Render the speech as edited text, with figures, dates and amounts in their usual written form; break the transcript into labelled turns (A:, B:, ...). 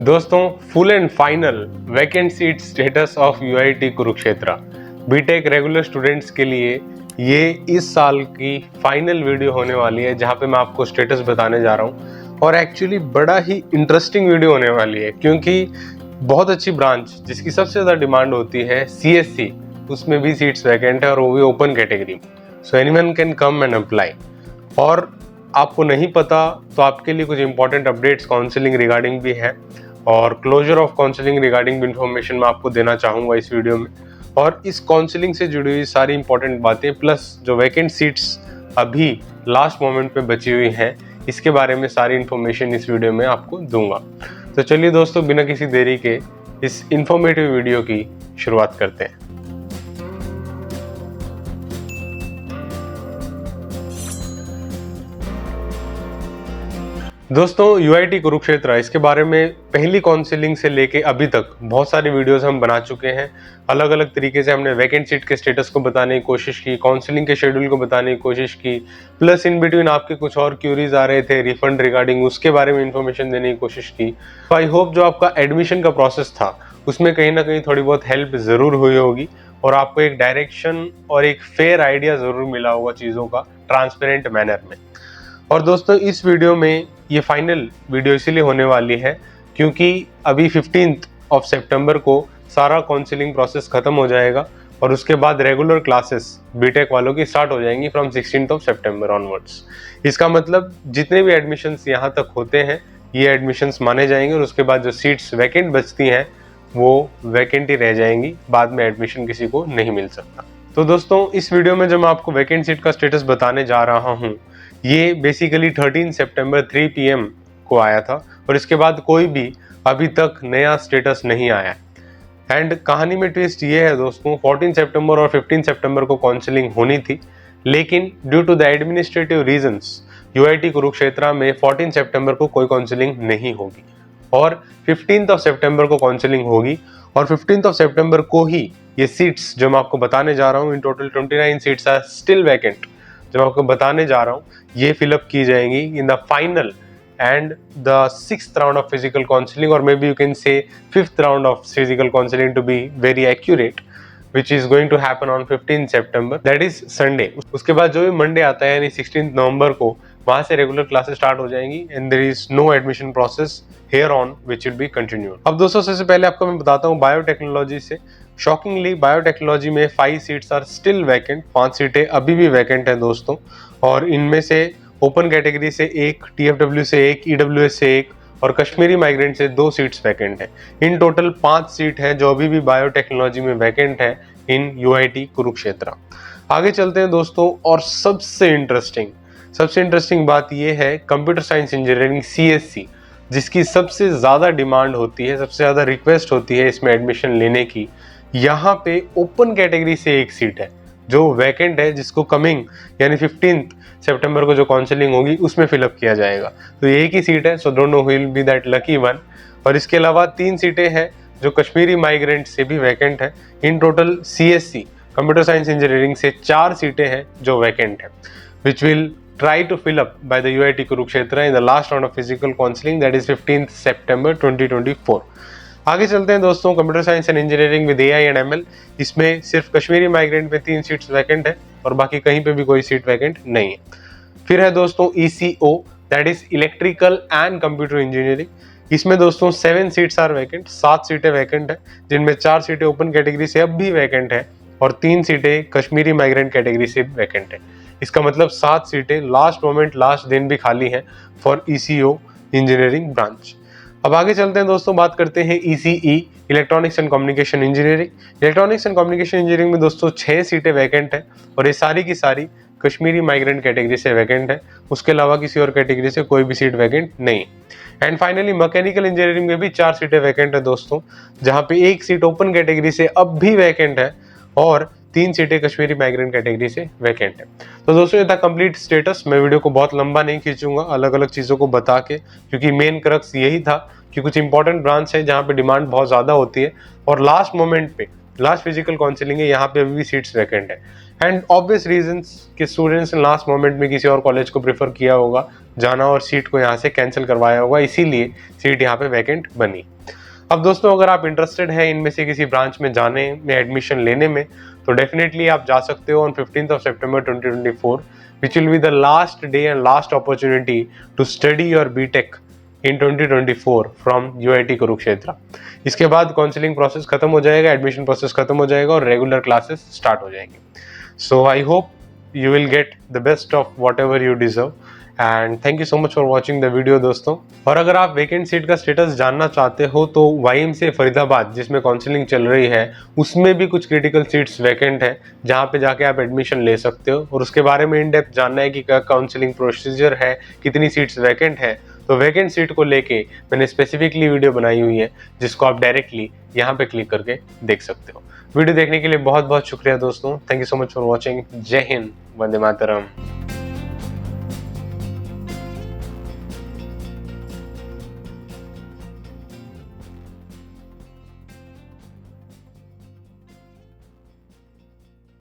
A: दोस्तों, full and final vacant seat status of UIT Kurukshetra B Tech regular students के लिए ये इस साल की फाइनल वीडियो होने वाली है, जहां पे मैं आपको स्टेटस बताने जा रहा हूं। और एक्चुअली बड़ा ही इंटरेस्टिंग वीडियो होने वाली है, क्योंकि बहुत अच्छी ब्रांच जिसकी सबसे ज़्यादा डिमांड होती है सीएससी, उसमें भी सीट्स वैकेंट है और वो भी open category. So anyone can come and apply. और आपको नहीं पता तो आपके लिए कुछ इंपॉर्टेंट अपडेट्स काउंसलिंग रिगार्डिंग भी है, और closure of counselling regarding information मैं आपको देना चाहूँगा इस वीडियो में। और इस काउंसलिंग से जुड़ी हुई सारी इंपॉर्टेंट बातें प्लस जो वैकेंट सीट्स अभी लास्ट मोमेंट पे बची हुई हैं, इसके बारे में सारी इन्फॉर्मेशन इस वीडियो में आपको दूंगा। तो चलिए दोस्तों, बिना किसी देरी के इस इंफॉर्मेटिव वीडियो की शुरुआत करते हैं। दोस्तों, यूआईटी कुरुक्षेत्र, इसके बारे में पहली काउंसलिंग से लेके अभी तक बहुत सारी वीडियोस हम बना चुके हैं। अलग अलग तरीके से हमने वैकेंट सीट के स्टेटस को बताने की कोशिश की, काउंसलिंग के शेड्यूल को बताने की कोशिश की, प्लस इन बिटवीन आपके कुछ और क्यूरीज आ रहे थे रिफंड रिगार्डिंग, उसके बारे में इंफॉर्मेशन देने की कोशिश की। तो आई होप जो आपका एडमिशन का प्रोसेस था उसमें कहीं ना कहीं थोड़ी बहुत हेल्प ज़रूर हुई होगी और आपको एक डायरेक्शन और एक फेयर आइडिया ज़रूर मिला होगा चीज़ों का ट्रांसपेरेंट मैनर में। और दोस्तों, इस वीडियो में ये फाइनल वीडियो इसीलिए होने वाली है क्योंकि अभी 15 सितंबर को सारा काउंसलिंग प्रोसेस खत्म हो जाएगा और उसके बाद रेगुलर क्लासेस बीटेक वालों की स्टार्ट हो जाएंगी फ्रॉम 16 सितंबर ऑनवर्ड्स। इसका मतलब जितने भी एडमिशन्स यहाँ तक होते हैं ये एडमिशन्स माने जाएंगे और उसके बाद जो सीट्स वैकेंट बचती हैं वो वैकेंट ही रह जाएंगी, बाद में एडमिशन किसी को नहीं मिल सकता। तो दोस्तों, इस वीडियो में जो मैं आपको वैकेंट सीट का स्टेटस बताने जा रहा हूँ ये बेसिकली 13 सितंबर 3 PM को आया था और इसके बाद कोई भी अभी तक नया स्टेटस नहीं आया। एंड कहानी में ट्विस्ट ये है दोस्तों, 14 सितंबर और 15 सितंबर को काउंसलिंग होनी थी, लेकिन due to the administrative reasons UIT Kurukshetra में 14 सितंबर को कोई काउंसलिंग नहीं होगी और 15 सितंबर को काउंसलिंग होगी। और 15 सितंबर को ही ये सीट्स जो मैं आपको बताने जा रहा हूँ, in total 29 seats are still vacant, जो मैं आपको बताने जा रहा हूँ ये फिलअप की जाएंगी in the final and the 6th round of physical counselling, और maybe you can say 5th round of physical counselling to be very accurate, which is going to happen on 15 September, that is Sunday। उसके बाद जो भी Monday आता है यानी 16 नवंबर को वहां से रेगुलर क्लासेस स्टार्ट हो जाएंगी and there is no admission process here on which will be continued. अब दोस्तों, सबसे पहले आपको मैं बताता हूँ बायोटेक्नोलॉजी से। शॉकिंगली बायोटेक्नोलॉजी में 5 सीट्स आर स्टिल वैकेंट, 5 सीटें अभी भी वैकेंट है दोस्तों, और इनमें से ओपन कैटेगरी से 1, टीएफडब्ल्यू से 1, ईडब्ल्यूएस से 1 और कश्मीरी माइग्रेंट से 2 सीट्स वैकेंट है। इन टोटल 5 सीट है जो अभी भी बायोटेक्नोलॉजी में वैकेंट है इन यूआईटी कुरुक्षेत्र। आगे चलते हैं दोस्तों, और सबसे इंटरेस्टिंग बात यह है कंप्यूटर साइंस इंजीनियरिंग सीएससी, जिसकी सबसे ज़्यादा डिमांड होती है, सबसे ज़्यादा रिक्वेस्ट होती है इसमें एडमिशन लेने की। यहाँ पे ओपन कैटेगरी से 1 सीट है जो वैकेंट है, जिसको कमिंग यानी 15 सितंबर को जो काउंसलिंग होगी उसमें फिलअप किया जाएगा। तो ये एक ही सीट है, so don't know who will be that lucky one. और इसके अलावा 3 सीटें हैं जो कश्मीरी माइग्रेंट से भी वैकेंट है। In total CSC computer science engineering से 4 सीटें हैं जो वैकेंट है, which will try to fill up by the UIT Kurukshetra in the last round of physical counseling, that is 15th September 2024। आगे चलते हैं दोस्तों, computer science and engineering with AI and ML, इसमें सिर्फ कश्मीरी माइग्रेंट में 3 seats vacant है और बाकी कहीं पे भी कोई सीट वैकेंट नहीं है। फिर है दोस्तों ECO, that is electrical and computer engineering, इसमें दोस्तों 7 सीट्स आर वैकेंट, 7 सीटें वैकेंट है, जिनमें 4 सीटें ओपन कैटेगरी से अब भी वैकेंट है और 3 सीटें कश्मीरी माइग्रेंट कैटेगरी से वैकेंट है। इसका मतलब 7 सीटें लास्ट मोमेंट, लास्ट दिन भी खाली हैं फॉर ECO इंजीनियरिंग ब्रांच। अब आगे चलते हैं दोस्तों, बात करते हैं ECE electronics and communication engineering. Electronics and communication engineering में दोस्तों 6 सीटें वैकेंट है और ये सारी की सारी कश्मीरी माइग्रेंट कैटेगरी से वैकेंट है, उसके अलावा किसी और कैटेगरी से कोई भी सीट वैकेंट नहीं। एंड फाइनली मैकेनिकल इंजीनियरिंग में भी 4 सीटें वैकेंट है दोस्तों, जहाँ पे 1 सीट ओपन कैटेगरी से अब भी वैकेंट है और 3 सीटें कश्मीरी माइग्रेंट कैटेगरी से वैकेंट है। तो दोस्तों, ये था कंप्लीट स्टेटस। मैं वीडियो को बहुत लंबा नहीं खींचूंगा अलग अलग चीज़ों को बता के, क्योंकि मेन क्रक्स यही था कि कुछ इंपॉर्टेंट ब्रांच है जहाँ पे डिमांड बहुत ज़्यादा होती है और लास्ट मोमेंट पे लास्ट फिजिकल काउंसलिंग है, यहाँ पे अभी भी सीट्स वैकेंट है। एंड ऑब्वियस रीजंस कि स्टूडेंट्स ने लास्ट मोमेंट में किसी और कॉलेज को प्रेफर किया होगा जाना और सीट को यहाँ से कैंसिल करवाया होगा, इसीलिए सीट यहाँ पे वैकेंट बनी। अब दोस्तों अगर आप इंटरेस्टेड हैं इनमें से किसी ब्रांच में जाने में, एडमिशन लेने में, तो डेफिनेटली आप जा सकते हो on 15th of September 2024, which will be the last day and last opportunity to study your BTech in 2024 from UIT Kurukshetra. इसके बाद काउंसलिंग प्रोसेस खत्म हो जाएगा, एडमिशन प्रोसेस खत्म हो जाएगा और रेगुलर क्लासेस स्टार्ट हो जाएंगे। So I hope you will get the best of whatever you deserve and thank you so much for watching the video दोस्तों। और अगर आप वैकेंट सीट का स्टेटस जानना चाहते हो तो YMCA फरीदाबाद जिसमें काउंसलिंग चल रही है उसमें भी कुछ क्रिटिकल सीट्स वैकेंट है जहां पे जाके आप एडमिशन ले सकते हो और उसके बारे में इन डेप्थ जानना है कि क्या काउंसलिंग प्रोसीजर है, कितनी सीट्स वैकेंट है। तो वैकेंट सीट को लेके मैंने स्पेसिफिकली वीडियो बनाई हुई है जिसको आप डायरेक्टली यहाँ पे क्लिक करके देख सकते हो। वीडियो देखने के लिए बहुत बहुत शुक्रिया दोस्तों। Thank you so much for watching. जय हिंद, वंदे मातरम।